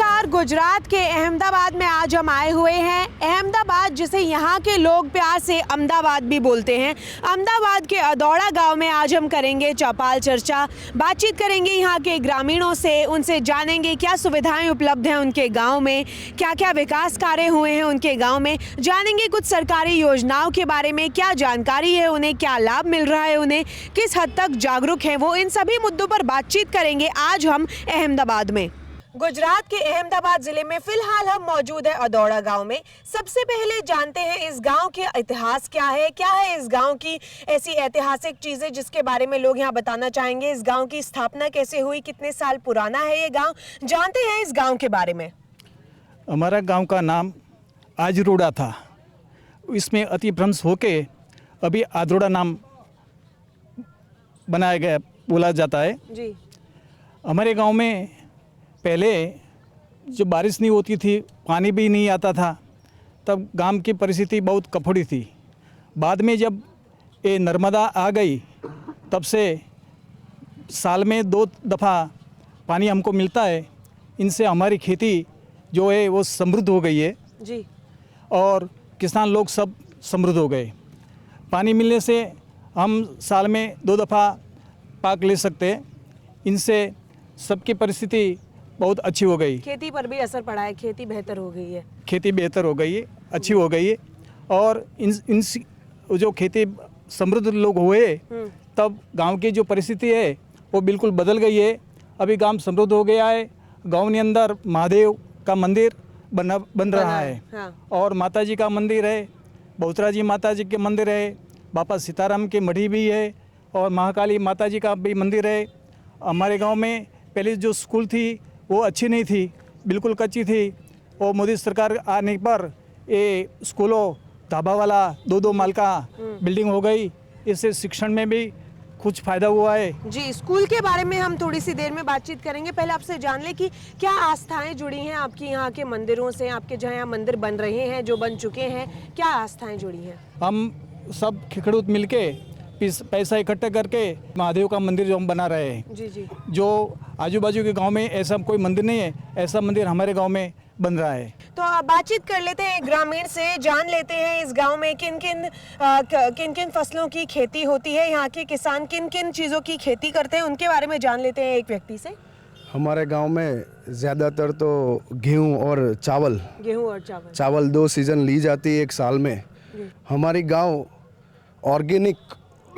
नमस्कार। गुजरात के अहमदाबाद में आज हम आए हुए हैं। अहमदाबाद जिसे यहाँ के लोग प्यार से अहमदाबाद भी बोलते हैं। अहमदाबाद के अदौड़ा गांव में आज हम करेंगे चौपाल चर्चा, बातचीत करेंगे यहाँ के ग्रामीणों से, उनसे जानेंगे क्या सुविधाएं उपलब्ध हैं उनके गांव में, क्या क्या विकास कार्य हुए हैं उनके गांव में, जानेंगे कुछ सरकारी योजनाओं के बारे में, क्या जानकारी है उन्हें, क्या लाभ मिल रहा है उन्हें, किस हद तक जागरूक हैं वो। इन सभी मुद्दों पर बातचीत करेंगे आज हम अहमदाबाद में। गुजरात के अहमदाबाद जिले में फिलहाल हम मौजूद है अदौड़ा गांव में। सबसे पहले जानते हैं इस गांव के इतिहास क्या है इस गांव की ऐसी ऐतिहासिक चीजें जिसके बारे में लोग यहां बताना चाहेंगे। इस गांव की स्थापना कैसे हुई, कितने साल पुराना है ये गांव, जानते हैं इस गांव के बारे में। हमारा गांव का नाम आजरोड़ा था, इसमें अतिभ्रंश होके अभी आद्रोड़ा नाम बनाया गया बोला जाता है जी। हमारे गांव में पहले जो बारिश नहीं होती थी, पानी भी नहीं आता था, तब गांव की परिस्थिति बहुत कठोर थी। बाद में जब ये नर्मदा आ गई तब से साल में 2 दफ़ा पानी हमको मिलता है। इनसे हमारी खेती जो है वो समृद्ध हो गई है जी। और किसान लोग सब समृद्ध हो गए। पानी मिलने से हम साल में 2 दफ़ा पाक ले सकते हैं। इनसे सबकी परिस्थिति बहुत अच्छी हो गई। खेती पर भी असर पड़ा है, खेती बेहतर हो गई है। खेती बेहतर हो गई है, अच्छी हो गई है। और इन जो खेती समृद्ध लोग हुए तब गांव की जो परिस्थिति है वो बिल्कुल बदल गई है। अभी गांव समृद्ध हो गया है। गांव के अंदर महादेव का मंदिर बन रहा है। हाँ। और माताजी का मंदिर है, बहुतराजी माताजी के मंदिर है, बाबा सीताराम की मढ़ी भी है और महाकाली माताजी का भी मंदिर है। हमारे गांव में पहले जो स्कूल थी वो अच्छी नहीं थी, बिल्कुल कच्ची थी। और मोदी सरकार आने पर ये स्कूलों ढाबा वाला 2-2 माल का बिल्डिंग हो गई। इससे शिक्षण में भी कुछ फ़ायदा हुआ है। जी, स्कूल के बारे में हम थोड़ी सी देर में बातचीत करेंगे। पहले आपसे जान ले कि क्या आस्थाएं जुड़ी हैं आपकी यहाँ के मंदिरों से, आपके जहाँ यहाँ मंदिर बन रहे हैं, जो बन चुके हैं, क्या आस्थाएं जुड़ी हैं? हम सब खिखड़ूत मिलके पैसा इकट्ठा करके महादेव का मंदिर जो हम बना रहे हैं। जी जी। जो आजू बाजू के गांव में ऐसा कोई मंदिर नहीं है, ऐसा मंदिर हमारे गांव में बन रहा है। तो बातचीत कर लेते हैं ग्रामीण से, जान लेते हैं इस गांव में किन किन फसलों की खेती होती है, यहाँ के किसान किन किन चीज़ों की खेती करते हैं, उनके बारे में जान लेते हैं एक व्यक्ति से। हमारे गांव में ज़्यादातर तो गेहूं और चावल 2 सीज़न ली जाती है एक साल में। हमारी गांव ऑर्गेनिक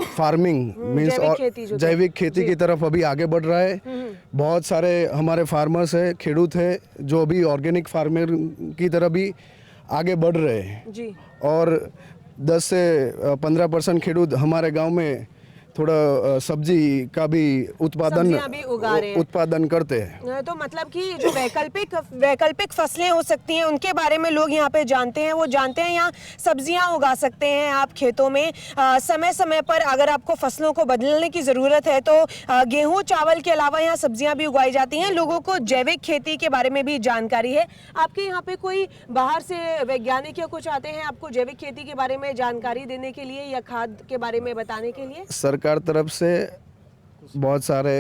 फार्मिंग मीन्स और जैविक खेती की तरफ अभी आगे बढ़ रहा है। बहुत सारे हमारे फार्मर्स है, खेडूत है जो अभी ऑर्गेनिक फार्मिंग की तरफ भी आगे बढ़ रहे हैं जी। और 10 से 15% खेडूत हमारे गांव में थोड़ा सब्जी का भी उत्पादन करते हैं। तो मतलब कि जो वैकल्पिक फसलें हो सकती हैं उनके बारे में लोग यहाँ पे जानते हैं। वो जानते हैं यहाँ सब्जियाँ उगा सकते हैं आप खेतों में। समय समय पर अगर आपको फसलों को बदलने की ज़रूरत है तो गेहूँ चावल के अलावा यहाँ सब्जियाँ भी उगाई जाती हैं। लोगों को जैविक खेती के बारे में भी जानकारी है। आपके यहाँ पे कोई बाहर से वैज्ञानिक या कुछ आते हैं आपको जैविक खेती के बारे में जानकारी देने के लिए या खाद के बारे में बताने के लिए? सरकार तरफ से बहुत सारे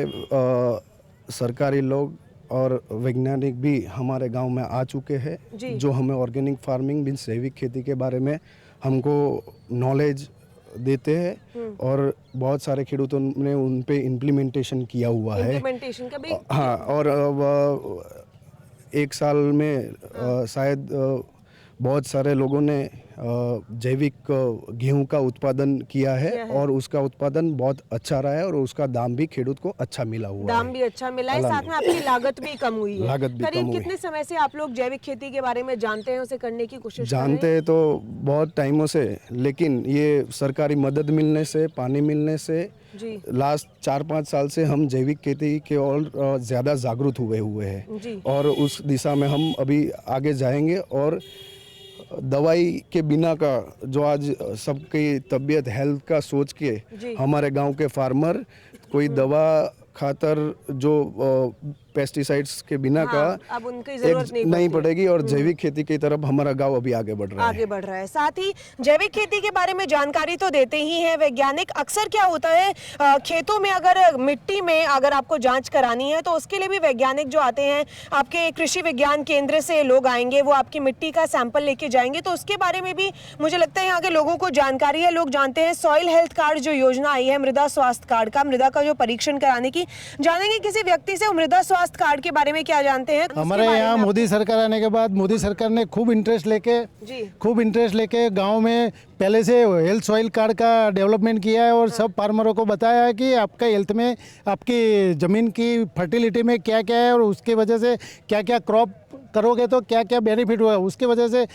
सरकारी लोग और वैज्ञानिक भी हमारे गांव में आ चुके हैं जो हमें ऑर्गेनिक फार्मिंग बिन जैविक खेती के बारे में हमको नॉलेज देते हैं। और बहुत सारे खेडूतों ने उन पे इम्प्लीमेंटेशन किया हुआ है। हाँ, और 1 साल में शायद बहुत सारे लोगों ने जैविक गेहूं का उत्पादन किया है और उसका उत्पादन बहुत अच्छा रहा है और उसका दाम भी खेडूत को अच्छा मिला हुआ है। दाम भी अच्छा मिला है, साथ में आपकी लागत भी कम हुई है। करीब कितने समय से आप लोग जैविक खेती के बारे में जानते हैं, उसे करने की कोशिश जानते हैं? तो बहुत टाइमों से, लेकिन ये सरकारी मदद मिलने से, पानी मिलने से लास्ट 4-5 साल से हम जैविक खेती के और ज़्यादा जागरूक हुए हैं और उस दिशा में हम अभी आगे जाएंगे। और दवाई के बिना का जो आज सबकी तबीयत हेल्थ का सोच के हमारे गांव के फार्मर कोई दवा खातर जो पेस्टिसाइड्स के बिना हाँ, का अब उनकी जरूरत नहीं नहीं पड़ती। पड़ेगी और जैविक खेती की तरफ हमारा गांव अभी आगे बढ़ रहा है। आगे बढ़ रहा है। साथ ही जैविक खेती के बारे में जानकारी तो देते ही हैं वैज्ञानिक। अक्सर क्या होता है खेतों में अगर मिट्टी में अगर आपको जांच करानी है तो उसके लिए भी वैज्ञानिक जो आते हैं आपके कृषि विज्ञान केंद्र से लोग आएंगे, वो आपकी मिट्टी का सैंपल लेके जाएंगे। तो उसके बारे में भी मुझे लगता है यहाँ के लोगों को जानकारी है, लोग जानते हैं। सॉइल हेल्थ कार्ड जो योजना आई है, मृदा स्वास्थ्य कार्ड का, मृदा का जो परीक्षण कराने की, जानेंगे किसी व्यक्ति से मृदा स्वास्थ्य कार्ड के बारे में क्या जानते हैं। हमारे यहाँ मोदी सरकार आने के बाद मोदी सरकार ने खूब इंटरेस्ट लेके गांव में पहले से हेल्थ सॉइल कार्ड का डेवलपमेंट किया है और सब फार्मरों को बताया है कि आपका हेल्थ में, आपकी ज़मीन की फर्टिलिटी में क्या क्या है और उसकी वजह से क्या क्या क्रॉप करोगे तो क्या क्या बेनिफिट होगा। उसके वजह से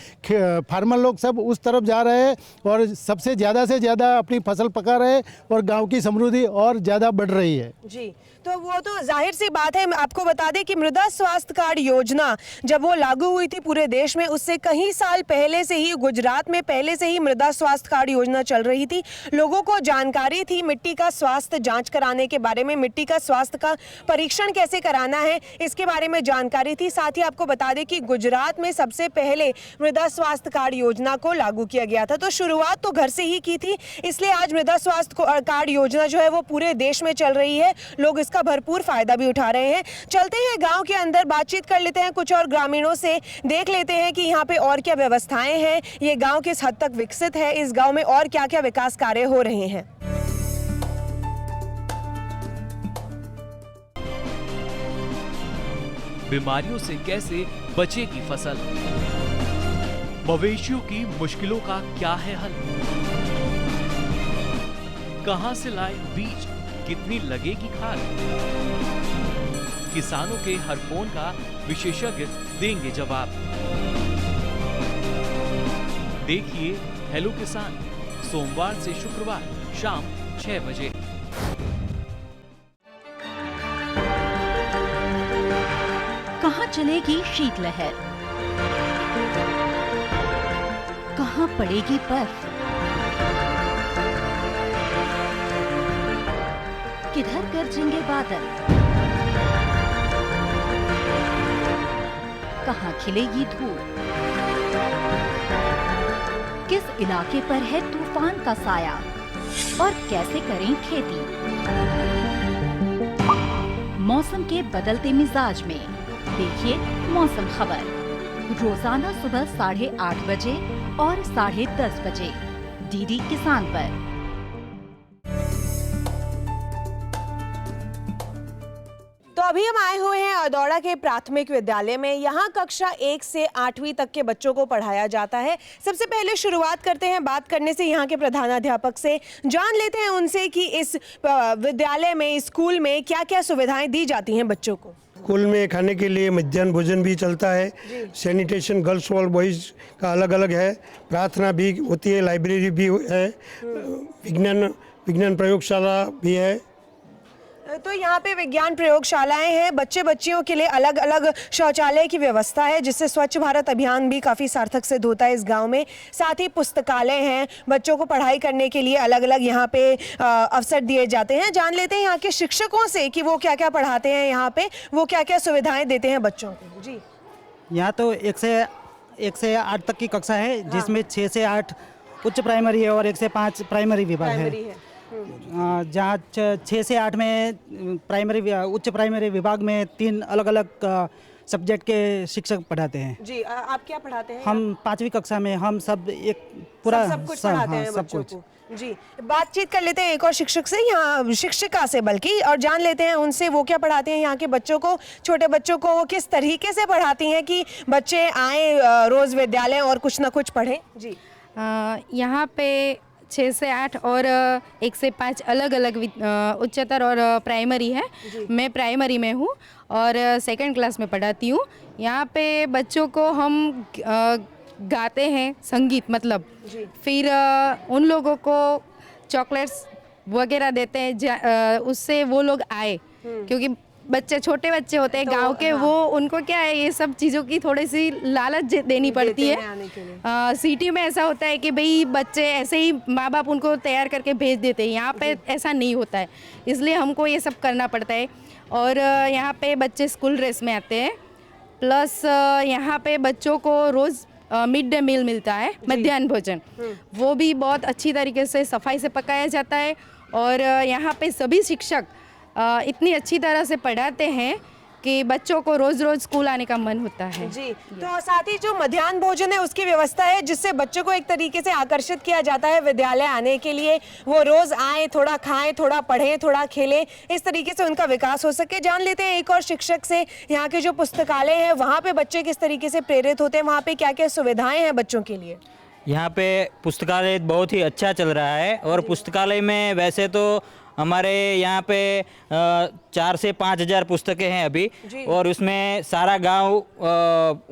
फार्मर लोग सब उस तरफ जा रहे हैं और सबसे ज़्यादा से ज़्यादा अपनी फसल पका रहे हैं और गांव की समृद्धि और ज़्यादा बढ़ रही है। जी, तो वो तो जाहिर सी बात है। आपको बता दें कि मृदा स्वास्थ्य कार्ड योजना जब वो लागू हुई थी पूरे देश में, उससे कई साल पहले से ही गुजरात में पहले से ही मृदा स्वास्थ्य कार्ड योजना चल रही थी। लोगों को जानकारी थी मिट्टी का स्वास्थ्य जांच कराने के बारे में, मिट्टी का स्वास्थ्य का परीक्षण कैसे कराना है इसके बारे में जानकारी थी। साथ ही आपको बता दें कि गुजरात में सबसे पहले मृदा स्वास्थ्य कार्ड योजना को लागू किया गया था। तो शुरुआत तो घर से ही की थी, इसलिए आज मृदा स्वास्थ्य कार्ड योजना जो है वो पूरे देश में चल रही है। लोग का भरपूर फायदा भी उठा रहे हैं। चलते हैं गांव के अंदर, बातचीत कर लेते हैं कुछ और ग्रामीणों से, देख लेते हैं कि यहाँ पे और क्या व्यवस्थाएं हैं, ये गांव किस हद तक विकसित है, इस गांव में और क्या क्या विकास कार्य हो रहे हैं। बीमारियों से कैसे बचेगी फसल, मवेशियों की मुश्किलों का क्या है हल, कहां से लाए बीज, कितनी लगेगी खाद, किसानों के हर फोन का विशेषज्ञ देंगे जवाब। देखिए हेलो किसान, सोमवार से शुक्रवार शाम 6 बजे। कहां चलेगी शीतलहर, कहां पड़ेगी बर्फ, किधर गरजेंगे बादल, कहां खिलेगी धूप, किस इलाके पर है तूफान का साया और कैसे करें खेती। मौसम के बदलते मिजाज में देखिए मौसम खबर, रोजाना सुबह 8:30 बजे और 10:30 बजे डीडी किसान पर। तो अभी हम आए हुए हैं अदौड़ा के प्राथमिक विद्यालय में। यहाँ कक्षा 1 से 8वीं तक के बच्चों को पढ़ाया जाता है। सबसे पहले शुरुआत करते हैं बात करने से यहाँ के प्रधानाध्यापक से, जान लेते हैं उनसे कि इस विद्यालय में, स्कूल में क्या क्या सुविधाएं दी जाती हैं बच्चों को। स्कूल में खाने के लिए मध्याह्न भोजन भी चलता है, सैनिटेशन गर्ल्स और बॉयज़ का अलग अलग है, प्रार्थना भी होती है, लाइब्रेरी भी है, विज्ञान प्रयोगशाला भी है। तो यहाँ पे विज्ञान प्रयोगशालाएं हैं, बच्चे बच्चियों के लिए अलग अलग शौचालय की व्यवस्था है, जिससे स्वच्छ भारत अभियान भी काफ़ी सार्थक सिद्ध होता है इस गांव में। साथ ही पुस्तकालय हैं, बच्चों को पढ़ाई करने के लिए अलग अलग यहाँ पे अवसर दिए जाते हैं। जान लेते हैं यहाँ के शिक्षकों से कि वो क्या क्या पढ़ाते हैं, यहाँ पे वो क्या क्या सुविधाएं देते हैं बच्चों को। जी, यहाँ तो 1 से 8 तक की कक्षा है, जिसमें 6 से 8 उच्च प्राइमरी है और 1 से 5 प्राइमरी विभाग है। जहाँ 6 से 8 में उच्च प्राइमरी विभाग में 3 अलग अलग सब्जेक्ट के शिक्षक पढ़ाते हैं। जी, आप क्या पढ़ाते हैं? हम 5वीं कक्षा में हम सब एक पूरा सब कुछ पढ़ाते हैं सब बच्चों कुछ। को। जी, बातचीत कर लेते हैं एक और शिक्षक से, यहाँ शिक्षिका से बल्कि, और जान लेते हैं उनसे वो क्या पढ़ाते हैं यहाँ के बच्चों को, छोटे बच्चों को वो किस तरीके से पढ़ाती हैं कि बच्चे आए रोज विद्यालय और कुछ ना कुछ पढ़ें। जी, यहाँ पे 6 से 8 और 1 से 5 अलग अलग उच्चतर और प्राइमरी है। मैं प्राइमरी में हूँ और 2nd क्लास में पढ़ाती हूँ। यहाँ पे बच्चों को हम गाते हैं संगीत, मतलब फिर उन लोगों को चॉकलेट्स वगैरह देते हैं, उससे वो लोग आए, क्योंकि बच्चे छोटे बच्चे होते हैं गांव के, वो उनको क्या है ये सब चीज़ों की थोड़ी सी लालच देनी पड़ती है। सिटी में ऐसा होता है कि भाई बच्चे ऐसे ही माँ बाप उनको तैयार करके भेज देते हैं, यहाँ पे ऐसा नहीं होता है, इसलिए हमको ये सब करना पड़ता है। और यहाँ पे बच्चे स्कूल ड्रेस में आते हैं। प्लस यहाँ पे बच्चों को रोज़ मिड डे मील मिलता है, मध्याह्न भोजन। वो भी बहुत अच्छी तरीके से सफाई से पकाया जाता है। और यहाँ पे सभी शिक्षक इतनी अच्छी तरह से पढ़ाते हैं कि बच्चों को रोज़ रोज़ स्कूल आने का मन होता है। जी, तो साथ ही जो मध्याह्न भोजन है उसकी व्यवस्था है, जिससे बच्चों को एक तरीके से आकर्षित किया जाता है विद्यालय आने के लिए। वो रोज़ आए, थोड़ा खाएं, थोड़ा पढ़ें, थोड़ा खेलें, इस तरीके से उनका विकास हो सके। जान लेते हैं एक और शिक्षक से, यहाँ के जो पुस्तकालय है वहाँ पे बच्चे किस तरीके से प्रेरित होते हैं, वहाँ पे क्या क्या सुविधाएं हैं बच्चों के लिए। यहाँ पे पुस्तकालय बहुत ही अच्छा चल रहा है। और पुस्तकालय में वैसे तो हमारे यहाँ पे 4 से 5 हज़ार पुस्तकें हैं अभी। और उसमें सारा गांव,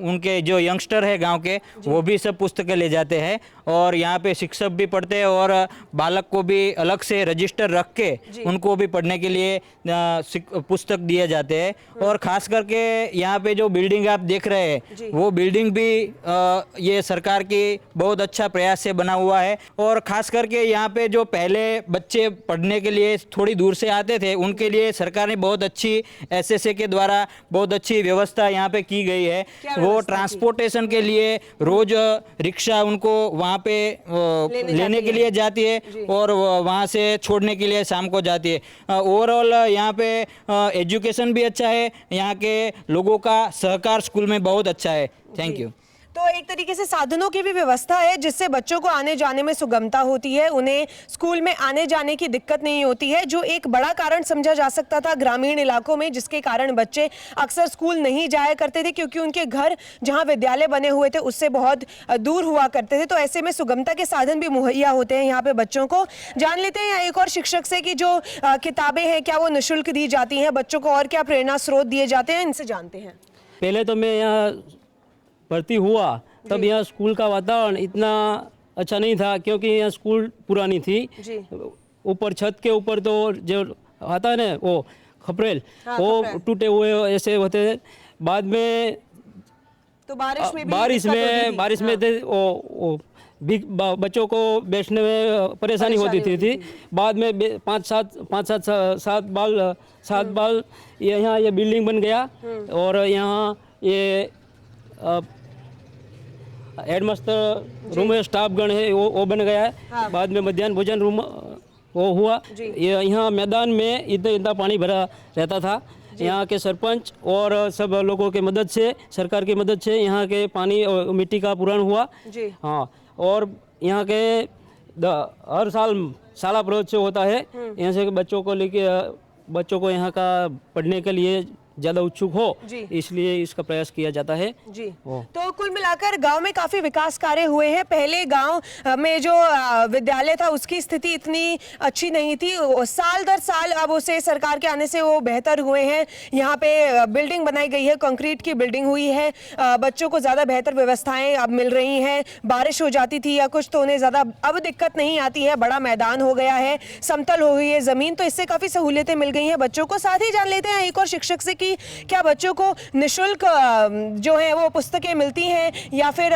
उनके जो यंगस्टर है गांव के, वो भी सब पुस्तकें ले जाते हैं। और यहाँ पे शिक्षक भी पढ़ते हैं और बालक को भी अलग से रजिस्टर रख के उनको भी पढ़ने के लिए पुस्तक दिए जाते हैं। और ख़ास करके यहाँ पे जो बिल्डिंग आप देख रहे हैं, वो बिल्डिंग भी ये सरकार की बहुत अच्छा प्रयास से बना हुआ है। और ख़ास करके यहाँ पे जो पहले बच्चे पढ़ने के लिए थोड़ी दूर से आते थे, उनके लिए सरकार ने बहुत अच्छी SSA के द्वारा बहुत अच्छी व्यवस्था यहाँ पे की गई है। वो ट्रांसपोर्टेशन के लिए रोज रिक्शा उनको वहाँ पे लेने के लिए जाती है और वहाँ से छोड़ने के लिए शाम को जाती है। ओवरऑल यहाँ पे एजुकेशन भी अच्छा है, यहाँ के लोगों का सहकार स्कूल में बहुत अच्छा है। Thank you. तो एक तरीके से साधनों की भी व्यवस्था है, जिससे बच्चों को आने जाने में सुगमता होती है, उन्हें स्कूल में आने जाने की दिक्कत नहीं होती है, जो एक बड़ा कारण समझा जा सकता था ग्रामीण इलाकों में, जिसके कारण बच्चे अक्सर स्कूल नहीं जाया करते थे क्योंकि उनके घर जहां विद्यालय बने हुए थे उससे बहुत दूर हुआ करते थे। तो ऐसे में सुगमता के साधन भी मुहैया होते हैं यहाँ पे बच्चों को। जान लेते हैं एक और शिक्षक से कि जो किताबें हैं क्या वो निःशुल्क दी जाती हैं बच्चों को, और क्या प्रेरणा स्रोत दिए जाते हैं, इनसे जानते हैं। पहले तो मैं यहाँ भर्ती हुआ तब यहाँ स्कूल का वातावरण इतना अच्छा नहीं था, क्योंकि यहाँ स्कूल पुरानी थी। ऊपर छत के ऊपर तो जो आता है ना वो खपरेल, वो टूटे हुए ऐसे होते थे। बाद में तो बारिश में थे वो बच्चों को बैठने में परेशानी होती थी। बाद में 5-7 बाल यहाँ ये बिल्डिंग बन गया और यहाँ ये हेडमास्टर रूम है, स्टाफ गण है, वो बन गया है। बाद में मध्याह्न भोजन रूम वो हुआ। ये यहाँ मैदान में इतना पानी भरा रहता था। यहाँ के सरपंच और सब लोगों के मदद से, सरकार की मदद से यहाँ के पानी और मिट्टी का पूरण हुआ। हाँ, और यहाँ के हर साल शाला प्रवेश होता है। यहाँ से बच्चों को यहाँ का पढ़ने के लिए ज़्यादा उत्सुक हो, इसलिए इसका प्रयास किया जाता है। जी, तो कुल मिलाकर गांव में काफ़ी विकास कार्य हुए हैं। पहले गांव में जो विद्यालय था उसकी स्थिति इतनी अच्छी नहीं थी, साल दर साल अब उसे सरकार के आने से वो बेहतर हुए हैं। यहाँ पे बिल्डिंग बनाई गई है, कंक्रीट की बिल्डिंग हुई है, बच्चों को ज़्यादा बेहतर व्यवस्थाएं अब मिल रही हैं। बारिश हो जाती थी या कुछ तो उन्हें ज़्यादा अब दिक्कत नहीं आती है। बड़ा मैदान हो गया है, समतल हो गई है ज़मीन, तो इससे काफ़ी सहूलियतें मिल गई हैं बच्चों को। साथ ही जान लेते हैं एक और शिक्षक से कि क्या बच्चों को निःशुल्क जो है वो पुस्तकें मिलती हैं, या फिर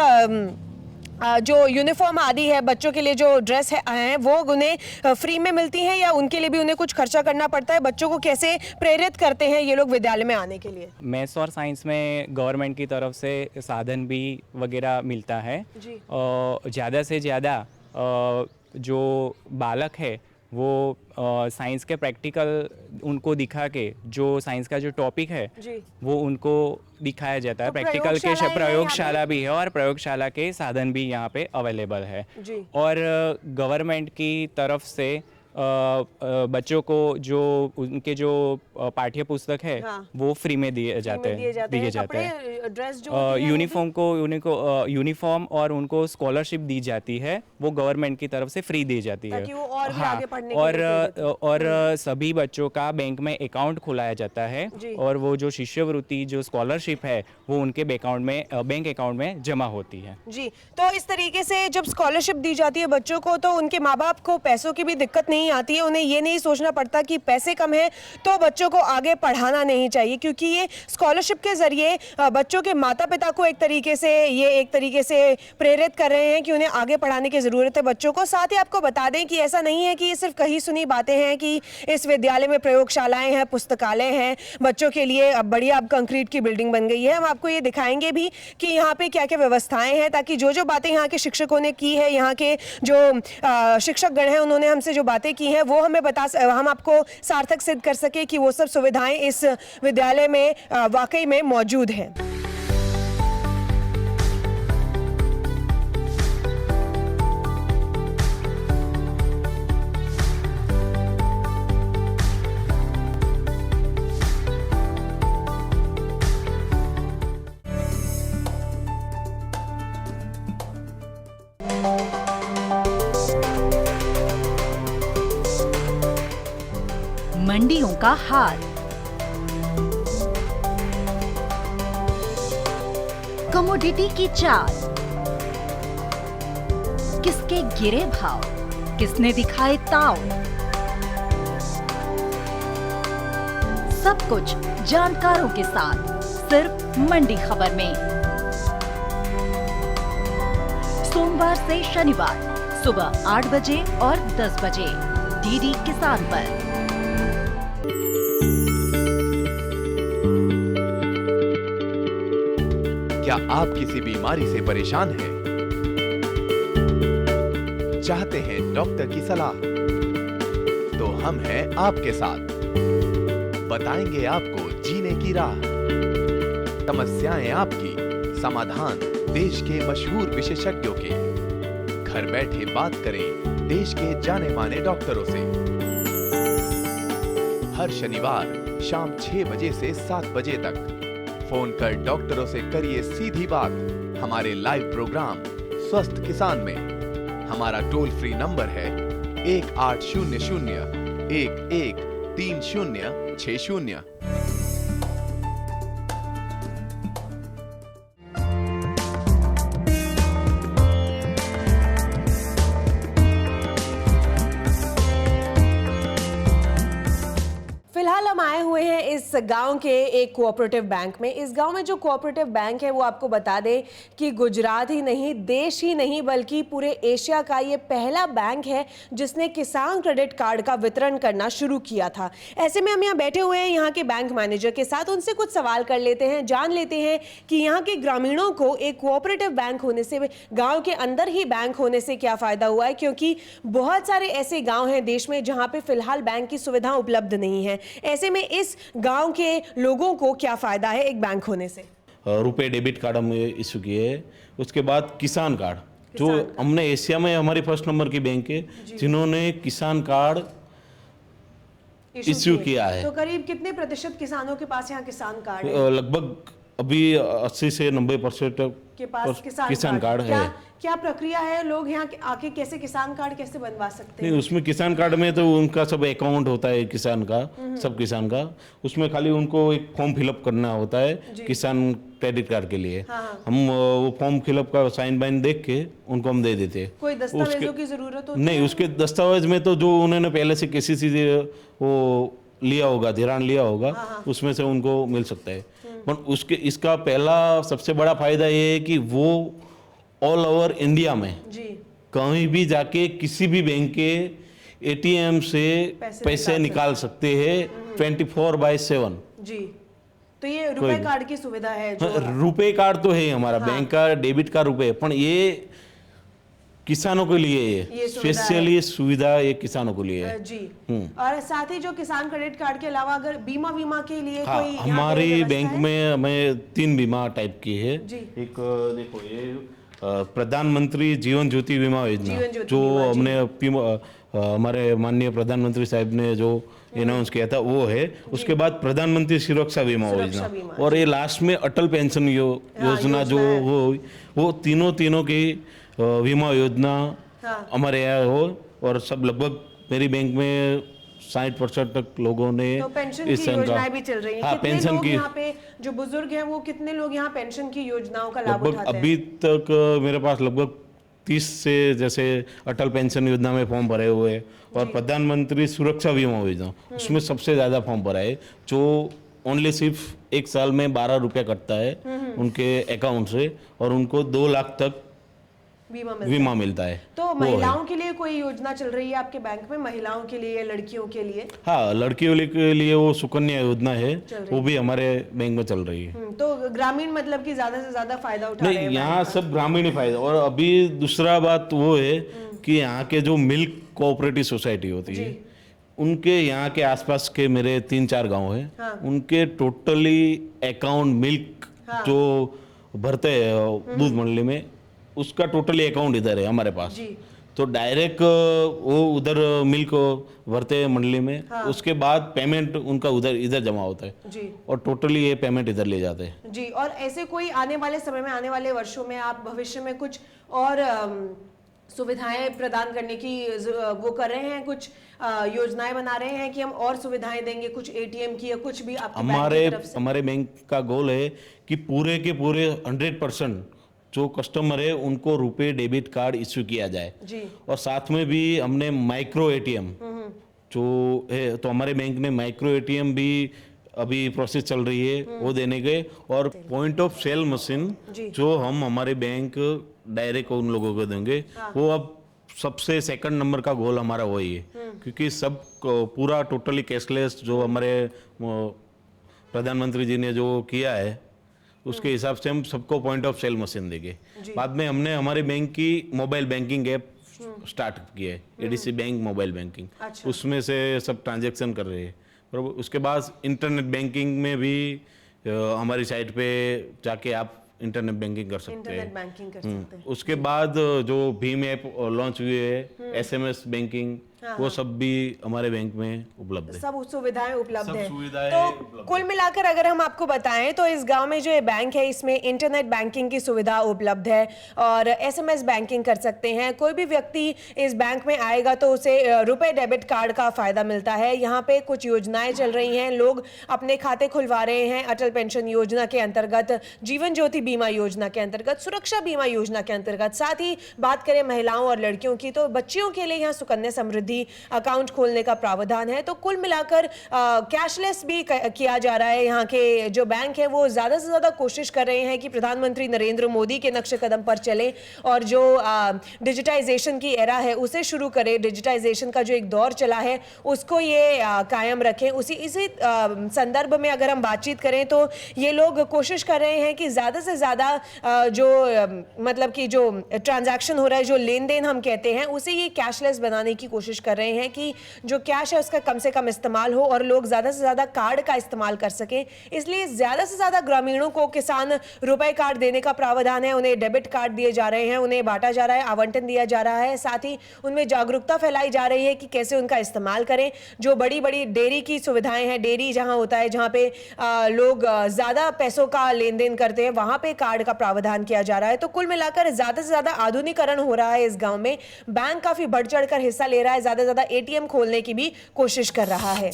जो यूनिफॉर्म आदि है बच्चों के लिए, जो ड्रेस है वो उन्हें फ्री में मिलती हैं, या उनके लिए भी उन्हें कुछ खर्चा करना पड़ता है? बच्चों को कैसे प्रेरित करते हैं ये लोग विद्यालय में आने के लिए? मैथ्स और साइंस में गवर्नमेंट की तरफ से साधन भी वगैरह मिलता है। ज़्यादा से ज़्यादा जो बालक है वो साइंस के प्रैक्टिकल उनको दिखा के, जो साइंस का जो टॉपिक है वो उनको दिखाया जाता है। प्रैक्टिकल के प्रयोगशाला भी है और प्रयोगशाला के साधन भी यहाँ पे अवेलेबल है। और गवर्नमेंट की तरफ से बच्चों को जो उनके जो पाठ्य पुस्तक है वो फ्री में दिए जाते हैं। ड्रेस जो यूनिफॉर्म और उनको स्कॉलरशिप दी जाती है, वो गवर्नमेंट की तरफ से फ्री दी जाती है। और सभी बच्चों का बैंक में अकाउंट खुलाया जाता है और वो जो शिष्यवृत्ति जो स्कॉलरशिप है वो उनके बैंक अकाउंट में जमा होती है। जी, तो इस तरीके से जब स्कॉलरशिप दी जाती है बच्चों को तो उनके माँ बाप को पैसों की भी दिक्कत नहीं नहीं आती है, उन्हें ये नहीं सोचना पड़ता कि पैसे कम हैं तो बच्चों को आगे पढ़ाना नहीं चाहिए, क्योंकि ये स्कॉलरशिप के ज़रिए बच्चों के माता पिता को एक तरीके से प्रेरित कर रहे हैं कि उन्हें आगे पढ़ाने की ज़रूरत है बच्चों को। साथ ही आपको बता दें कि ऐसा नहीं है कि ये सिर्फ कही सुनी बातें हैं कि इस विद्यालय में प्रयोगशालाएँ हैं, पुस्तकालय हैं, बच्चों के लिए अब बढ़िया अब कंक्रीट की बिल्डिंग बन गई है। हम आपको ये दिखाएंगे भी कि यहाँ पे क्या क्या व्यवस्थाएं हैं, ताकि जो बातें यहाँ के शिक्षकों ने की है, यहाँ के जो शिक्षकगण हैं उन्होंने हमसे जो बातें की हैं वो हम आपको सार्थक सिद्ध कर सके कि वो सब सुविधाएं इस विद्यालय में वाकई में मौजूद हैं। मंडियों का हाल, कमोडिटी की चाल, किसके गिरे भाव, किसने दिखाए ताव, सब कुछ जानकारों के साथ सिर्फ मंडी खबर में। सोमवार से शनिवार सुबह 8 बजे और 10 बजे डीडी किसान पर। क्या आप किसी बीमारी से परेशान हैं? चाहते हैं डॉक्टर की सलाह? तो हम हैं आपके साथ, बताएंगे आपको जीने की राह। समस्याएं आपकी, समाधान देश के मशहूर विशेषज्ञों के। घर बैठे बात करें देश के जाने माने डॉक्टरों से। हर शनिवार शाम 6 बजे से 7 बजे तक फोन कर डॉक्टरों से करिए सीधी बात हमारे लाइव प्रोग्राम स्वस्थ किसान में। हमारा टोल फ्री नंबर है 1800-113060। फिलहाल हम आए हुए हैं इस गांव के एक कोऑपरेटिव बैंक में। इस गांव में जो कोऑपरेटिव बैंक है वो आपको बता दें कि गुजरात ही नहीं, देश ही नहीं, बल्कि पूरे एशिया का ये पहला बैंक है जिसने किसान क्रेडिट कार्ड का वितरण करना शुरू किया था। ऐसे में हम यहाँ बैठे हुए हैं यहाँ के बैंक मैनेजर के साथ, उनसे कुछ सवाल कर लेते हैं, जान लेते हैं कि यहाँ के ग्रामीणों को एक कोऑपरेटिव बैंक होने से, गाँव के अंदर ही बैंक होने से क्या फ़ायदा हुआ है, क्योंकि बहुत सारे ऐसे गाँव हैं देश में जहाँ पे फिलहाल बैंक की सुविधा उपलब्ध नहीं है। ऐसे में इस गांव के लोगों को क्या फायदा है एक बैंक होने से? रुपए डेबिट कार्ड हम इशू किए, उसके बाद किसान कार्ड जो हमने एशिया में हमारी फर्स्ट नंबर की बैंक है जिन्होंने किसान कार्ड इशू किया है। तो करीब कितने प्रतिशत किसानों के पास यहाँ किसान कार्ड है? लगभग अभी 80 से 90% के पास किसान कार्ड है। क्या प्रक्रिया है, लोग यहाँ आके कैसे किसान कार्ड कैसे बनवा सकते हैं? नहीं, उसमें किसान कार्ड में तो उनका सब अकाउंट होता है किसान का, सब किसान का। उसमें खाली उनको एक फॉर्म फिलअप करना होता है किसान क्रेडिट कार्ड के लिए। हम वो फॉर्म फिलअप का साइन बाइन देख के उनको हम दे देते हैं। कोई दस्तावेजों की जरूरत होती है? नहीं, उसके दस्तावेज में तो जो उन्होंने पहले से किसी से वो लिया होगा, धिराण लिया होगा, उसमें से उनको मिल सकता है। पर उसके इसका पहला सबसे बड़ा फायदा ये है कि वो ऑल ओवर इंडिया में कहीं भी जाके किसी भी बैंक के एटीएम से पैसे निकाल सकते हैं 24/7 जी। तो ये रुपए कार्ड की सुविधा है जो रुपए कार्ड तो है हमारा बैंक का, डेबिट का रुपए, पर ये किसानों के लिए ये स्पेशली सुविधा ये किसानों के लिए है जी। और साथ ही जो किसान क्रेडिट कार्ड के अलावा अगर बीमा के लिए कोई हमारी बैंक में हमें 3 बीमा टाइप की है। एक देखो ये प्रधानमंत्री जीवन ज्योति बीमा योजना जो हमने हमारे माननीय प्रधानमंत्री साहब ने जो अनाउंस किया था वो है। उसके बाद प्रधानमंत्री सुरक्षा बीमा योजना और ये लास्ट में अटल पेंशन योजना जो वो तीनों की बीमा योजना हमारे यहाँ हो। और सब लगभग मेरी बैंक में 60% तक लोगों ने तो पेंशन की योजनाएं भी चल रही हैं। हाँ, पेंशन लोग यहाँ पे जो बुजुर्ग हैं वो कितने लोग यहाँ पेंशन की योजनाओं का लाभ उठाते हैं? अभी तक मेरे पास लगभग 30 से जैसे अटल पेंशन योजना में फॉर्म भरे हुए और प्रधानमंत्री सुरक्षा बीमा योजना उसमें सबसे ज़्यादा फॉर्म भरा है, जो ओनली सिर्फ एक साल में 12 रुपया कटता है उनके अकाउंट से और उनको 2 लाख तक बीमा मिलता है। तो महिलाओं के लिए कोई योजना चल रही है आपके बैंक में, महिलाओं के लिए, लड़कियों के लिए? हाँ, लड़कियों के लिए वो सुकन्या योजना है, वो भी हमारे बैंक में चल रही है। तो ग्रामीण मतलब कि ज्यादा से ज्यादा फायदा उठा रहे हैं? नहीं, यहाँ सब ग्रामीण ही फायदा। और अभी दूसरा बात वो है कि यहाँ के जो मिल्क कोऑपरेटिव सोसाइटी होती है, उनके यहाँ के आसपास के मेरे 3-4 गांव हैं, हाँ। उनके टोटली अकाउंट मिल्क जो भरते हैं दूध मंडली में, उसका टोटली अकाउंट इधर है हमारे पास। तो डायरेक्ट वो उधर मिल्क भरते हैं मंडली में, हाँ। उसके बाद पेमेंट उनका इधर जमा होता है जी। और टोटली ये पेमेंट इधर ले जाते हैं जी। और ऐसे कोई आने वाले समय में, आने वाले वर्षों में आप भविष्य में कुछ और सुविधाएं प्रदान करने की वो कर रहे हैं, कुछ योजनाएं बना रहे हैं कि हम और सुविधाएं देंगे, कुछ एटीएम की या कुछ भी आपके बैंक की तरफ से? हमारे बैंक का गोल है कि पूरे के पूरे 100% जो कस्टमर है उनको रुपए डेबिट कार्ड इश्यू किया जाए जी। और साथ में भी हमने माइक्रो एटीएम जो है, तो हमारे बैंक में माइक्रो एटीएम भी अभी प्रोसेस चल रही है वो देने के, और पॉइंट ऑफ सेल मशीन जो हम हमारे बैंक डायरेक्ट उन लोगों को देंगे, हाँ। वो अब सबसे सेकंड नंबर का गोल हमारा वही है, क्योंकि सब पूरा टोटली कैशलेस जो हमारे प्रधानमंत्री जी ने जो किया है उसके हिसाब से हम सबको पॉइंट ऑफ सेल मशीन देंगे। बाद में हमने हमारे बैंक की मोबाइल बैंकिंग ऐप स्टार्ट की है, एडीसी बैंक मोबाइल बैंकिंग। अच्छा। उसमें से सब ट्रांजैक्शन कर रहे हैं। और उसके बाद इंटरनेट बैंकिंग में भी हमारी साइट पे जाके आप इंटरनेट बैंकिंग कर सकते हैं। उसके बाद जो भीम ऐप लॉन्च हुई है, एसएमएस बैंकिंग, हाँ। वो सब भी हमारे बैंक में उपलब्ध है, सब सुविधाएं उपलब्ध हैं। तो कुल मिलाकर अगर हम आपको बताएं तो इस गांव में जो ये बैंक है इसमें इंटरनेट बैंकिंग की सुविधा उपलब्ध है और एसएमएस बैंकिंग कर सकते हैं। कोई भी व्यक्ति इस बैंक में आएगा तो उसे रुपए डेबिट कार्ड का फायदा मिलता है। यहाँ पे कुछ योजनाएं चल रही हैं, लोग अपने खाते खुलवा रहे हैं अटल पेंशन योजना के अंतर्गत, जीवन ज्योति बीमा योजना के अंतर्गत, सुरक्षा बीमा योजना के अंतर्गत। साथ ही बात करें महिलाओं और लड़कियों की तो बच्चियों के लिए यहाँ सुकन्या समृद्धि अकाउंट खोलने का प्रावधान है। तो कुल मिलाकर कैशलेस भी किया जा रहा है। यहाँ के जो बैंक है वो ज्यादा से ज्यादा कोशिश कर रहे हैं कि प्रधानमंत्री नरेंद्र मोदी के नक्शे कदम पर चले और जो डिजिटाइजेशन की एरा है उसे शुरू करें, डिजिटाइजेशन का जो एक दौर चला है उसको ये कायम रखें। इसी संदर्भ में अगर हम बातचीत करें तो ये लोग कोशिश कर रहे हैं कि ज्यादा से ज्यादा जो मतलब कि जो ट्रांजैक्शन हो रहा है, जो लेन देन हम कहते हैं, उसे ये कैशलेस बनाने की कोशिश कर रहे हैं कि जो कैश है उसका कम से कम इस्तेमाल हो और लोग ज्यादा से ज्यादा कार्ड का इस्तेमाल कर सकें। इसलिए ज्यादा से ज्यादा ग्रामीणों को किसान रुपए कार्ड देने का प्रावधान है, उन्हें डेबिट कार्ड दिए जा रहे हैं, उन्हें बांटा जा रहा है, आवंटन दिया जा रहा है। साथ ही उनमें जागरूकता फैलाई जा रही है कि कैसे उनका इस्तेमाल करें। जो बड़ी बड़ी डेयरी की सुविधाएं हैं, डेयरी जहां होता है जहां पे लोग ज्यादा पैसों का लेन देन करते हैं, वहां पे कार्ड का प्रावधान किया जा रहा है। तो कुल मिलाकर ज्यादा से ज्यादा आधुनिकीकरण हो रहा है इस गांव में। बैंक काफी बढ़ चढ़ कर हिस्सा ले रहा है, ज्यादा से ज्यादा एटीएम खोलने की भी कोशिश कर रहा है।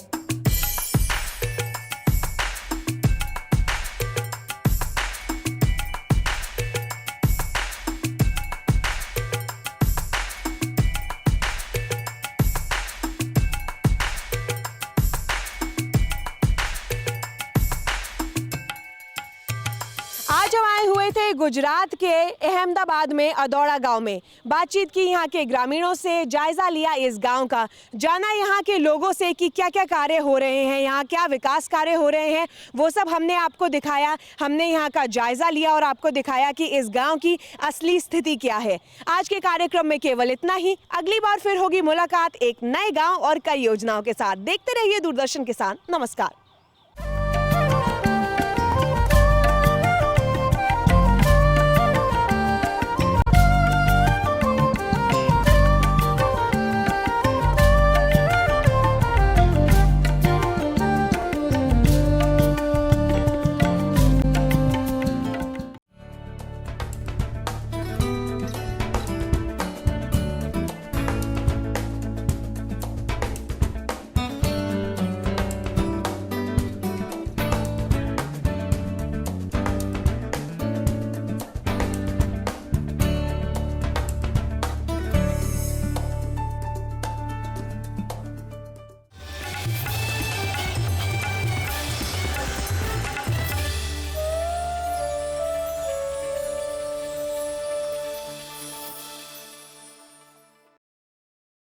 आज हम आए हुए थे गुजरात के अहमदाबाद में अदौड़ा गांव में, बातचीत की यहाँ के ग्रामीणों से, जायजा लिया इस गांव का, जाना यहाँ के लोगों से कि क्या क्या कार्य हो रहे हैं, यहाँ क्या विकास कार्य हो रहे हैं, वो सब हमने आपको दिखाया। हमने यहाँ का जायजा लिया और आपको दिखाया कि इस गांव की असली स्थिति क्या है। आज के कार्यक्रम में केवल इतना ही। अगली बार फिर होगी मुलाकात एक नए गाँव और कई योजनाओं के साथ। देखते रहिए दूरदर्शन किसान। नमस्कार।